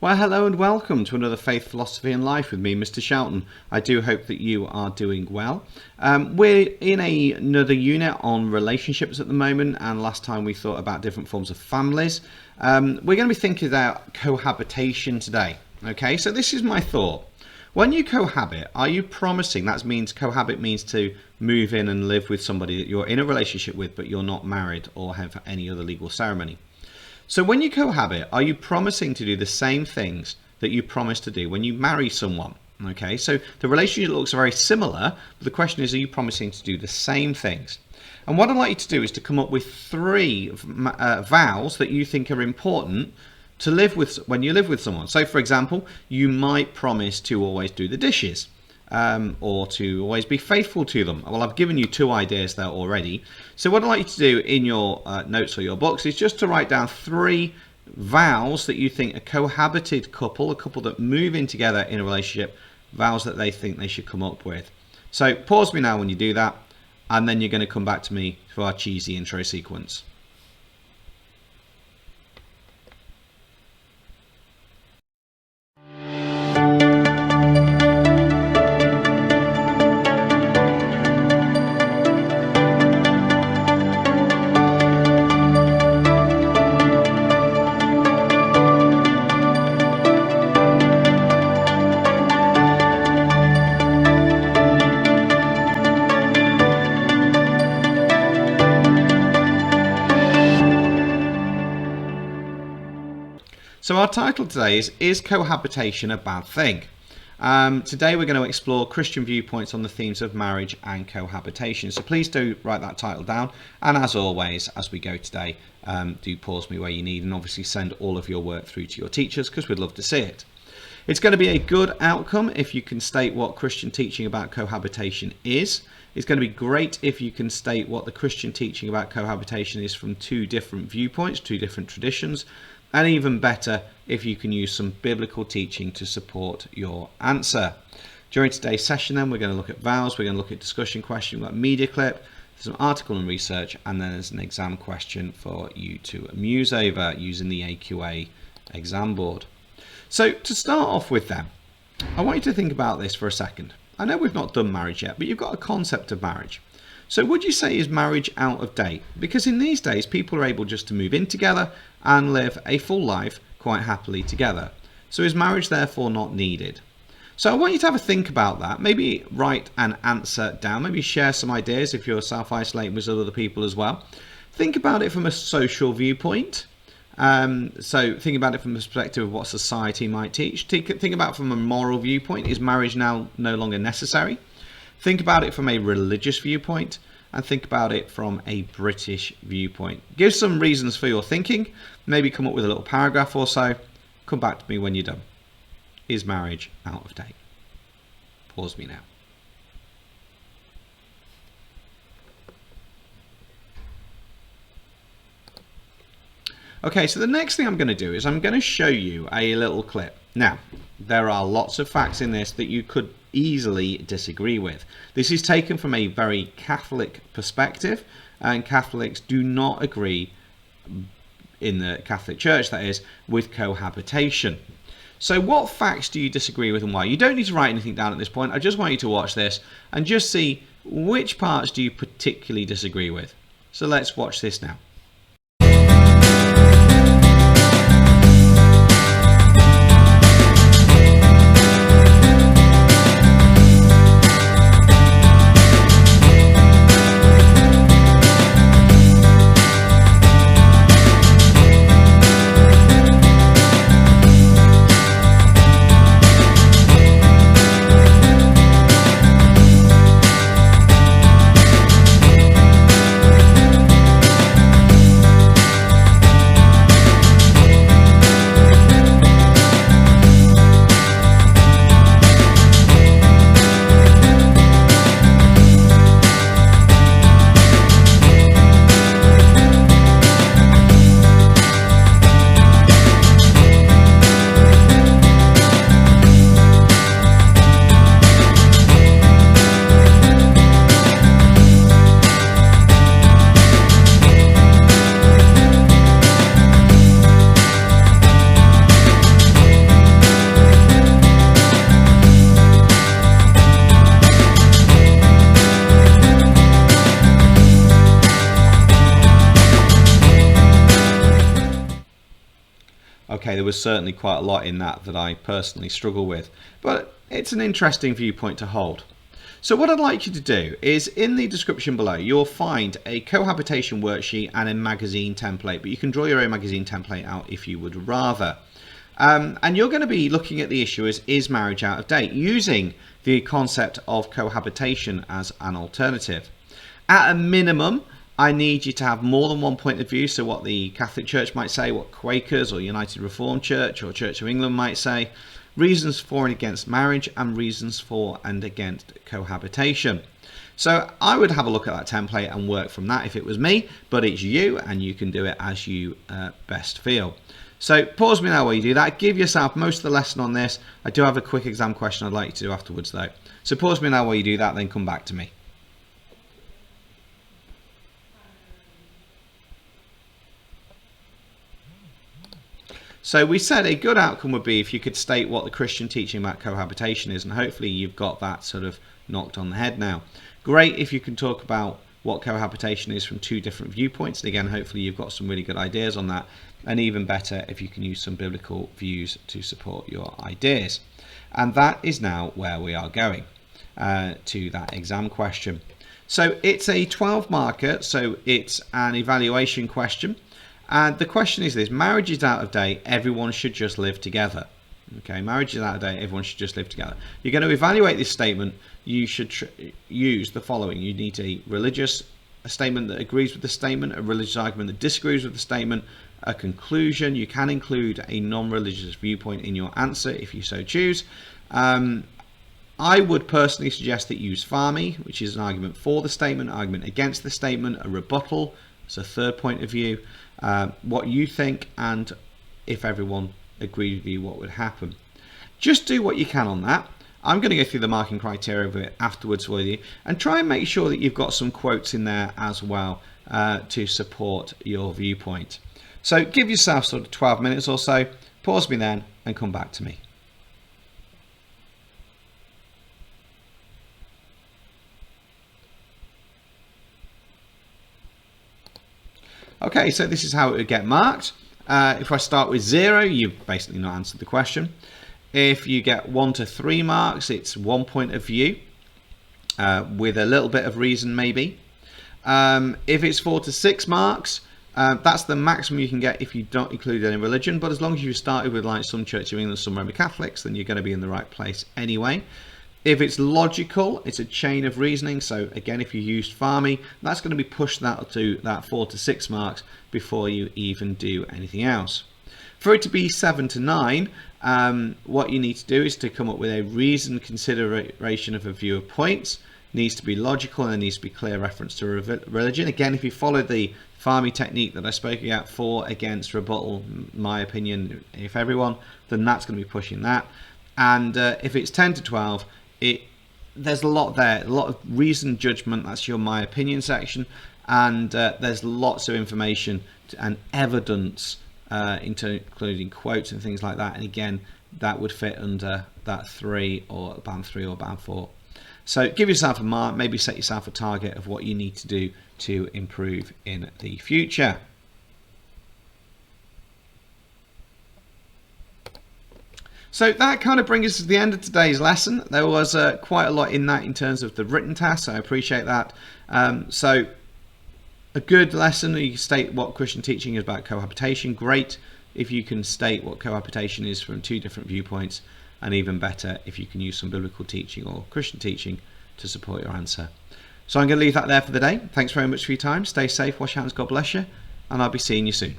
Well, hello and welcome to another Faith, Philosophy and Life with me, Mr. Shelton. I do hope that you are doing well. We're in another unit on relationships at the moment, and last time we thought about different forms of families. We're going to be thinking about cohabitation today. Okay, so this is my thought. When you cohabit, are you promising, cohabit means to move in and live with somebody that you're in a relationship with, but you're not married or have any other legal ceremony. So when you cohabit, are you promising to do the same things that you promised to do when you marry someone? Okay, so the relationship looks very similar, but the question is, are you promising to do the same things? And what I'd like you to do is to come up with three vows that you think are important to live with when you live with someone. So for example, you might promise to always do the dishes. Or to always be faithful to them. Well, I've given you two ideas there already. So what I'd like you to do in your notes or your books is just to write down three vows that you think a cohabited couple, a couple that move in together in a relationship, vows that they think they should come up with. So pause me now when you do that, and then you're going to come back to me for our cheesy intro sequence. So our title today is Cohabitation a Bad Thing? Today we're going to explore Christian viewpoints on the themes of marriage and cohabitation. So please do write that title down. And as always, as we go today, do pause me where you need and obviously send all of your work through to your teachers because we'd love to see it. It's going to be a good outcome if you can state what Christian teaching about cohabitation is. It's going to be great if you can state what the Christian teaching about cohabitation is from two different viewpoints, two different traditions. And even better if you can use some biblical teaching to support your answer. During today's session then, we're going to look at vows, we're going to look at discussion question, we've got a media clip, some article and research, and then there's an exam question for you to amuse over using the AQA exam board. So to start off with then, I want you to think about this for a second. I know we've not done marriage yet, but you've got a concept of marriage. So would you say is marriage out of date? Because in these days, people are able just to move in together and live a full life quite happily together. So is marriage therefore not needed? So I want you to have a think about that. Maybe write an answer down. Maybe share some ideas if you're self-isolating with other people as well. Think about it from a social viewpoint. So think about it from the perspective of what society might teach. Think about it from a moral viewpoint. Is marriage now no longer necessary? Think about it from a religious viewpoint and think about it from a British viewpoint. Give some reasons for your thinking, maybe come up with a little paragraph or so. Come back to me when you're done. Is marriage out of date? Pause me now. Okay, so the next thing I'm going to do is I'm going to show you a little clip. Now, there are lots of facts in this that you could easily disagree with. This is taken from a very Catholic perspective, and Catholics do not agree, in the Catholic Church that is, with cohabitation. So what facts do you disagree with and why? You don't need to write anything down at this point. I just want you to watch this and just see which parts do you particularly disagree with. So let's watch this now. Okay, there was certainly quite a lot in that I personally struggle with, but it's an interesting viewpoint to hold. So what I'd like you to do is, in the description below, you'll find a cohabitation worksheet and a magazine template, but you can draw your own magazine template out if you would rather. And you're going to be looking at the issue as, is marriage out of date, using the concept of cohabitation as an alternative. At a minimum, I need you to have more than one point of view, so what the Catholic Church might say, what Quakers or United Reformed Church or Church of England might say, reasons for and against marriage, and reasons for and against cohabitation. So I would have a look at that template and work from that if it was me, but it's you and you can do it as you best feel. So pause me now while you do that. Give yourself most of the lesson on this. I do have a quick exam question I'd like you to do afterwards though. So pause me now while you do that, then come back to me. So we said a good outcome would be if you could state what the Christian teaching about cohabitation is, and hopefully you've got that sort of knocked on the head now. Great if you can talk about what cohabitation is from two different viewpoints, and again hopefully you've got some really good ideas on that, and even better if you can use some biblical views to support your ideas. And that is now where we are going to that exam question. So it's a 12 marker, so it's an evaluation question. And the question is this: marriage is out of date, everyone should just live together. Okay, marriage is out of date, everyone should just live together. You're going to evaluate this statement. You should use the following. You need a religious statement that agrees with the statement, a religious argument that disagrees with the statement, a conclusion. You can include a non-religious viewpoint in your answer if you so choose. I would personally suggest that you use FARMI, which is an argument for the statement, argument against the statement, a rebuttal, it's a third point of view, what you think, and if everyone agreed with you, what would happen. Just do what you can on that. I'm going to go through the marking criteria of it afterwards with you, and try and make sure that you've got some quotes in there as well to support your viewpoint. So give yourself sort of 12 minutes or so, pause me then and come back to me. Okay, so this is how it would get marked. If I start with 0, you've basically not answered the question. If you get 1 to 3 marks, it's 1 point of view with a little bit of reason maybe. If it's 4 to 6 marks, that's the maximum you can get if you don't include any religion, but as long as you started with like some Church of England, some Roman Catholics, then you're going to be in the right place anyway. If it's logical, it's a chain of reasoning. So again, if you used FARMI, that's going to be pushed that to that 4 to 6 marks before you even do anything else. For it to be 7 to 9, what you need to do is to come up with a reasoned consideration of a view of points. It needs to be logical, and there needs to be clear reference to religion. Again, if you follow the FARMI technique that I spoke about, for, against, rebuttal, my opinion, if everyone, then that's going to be pushing that. And if it's 10 to 12, there's a lot there, a lot of reasoned judgment. That's your my opinion section, and there's lots of information and evidence, including quotes and things like that. And again, that would fit under that 3 or band 3 or band 4. So give yourself a mark, maybe set yourself a target of what you need to do to improve in the future. So that kind of brings us to the end of today's lesson. There was quite a lot in that in terms of the written tasks, so I appreciate that. So a good lesson, you state what Christian teaching is about cohabitation. Great if you can state what cohabitation is from 2 different viewpoints, and even better if you can use some biblical teaching or Christian teaching to support your answer. So I'm going to leave that there for the day. Thanks very much for your time. Stay safe, wash your hands, God bless you, and I'll be seeing you soon.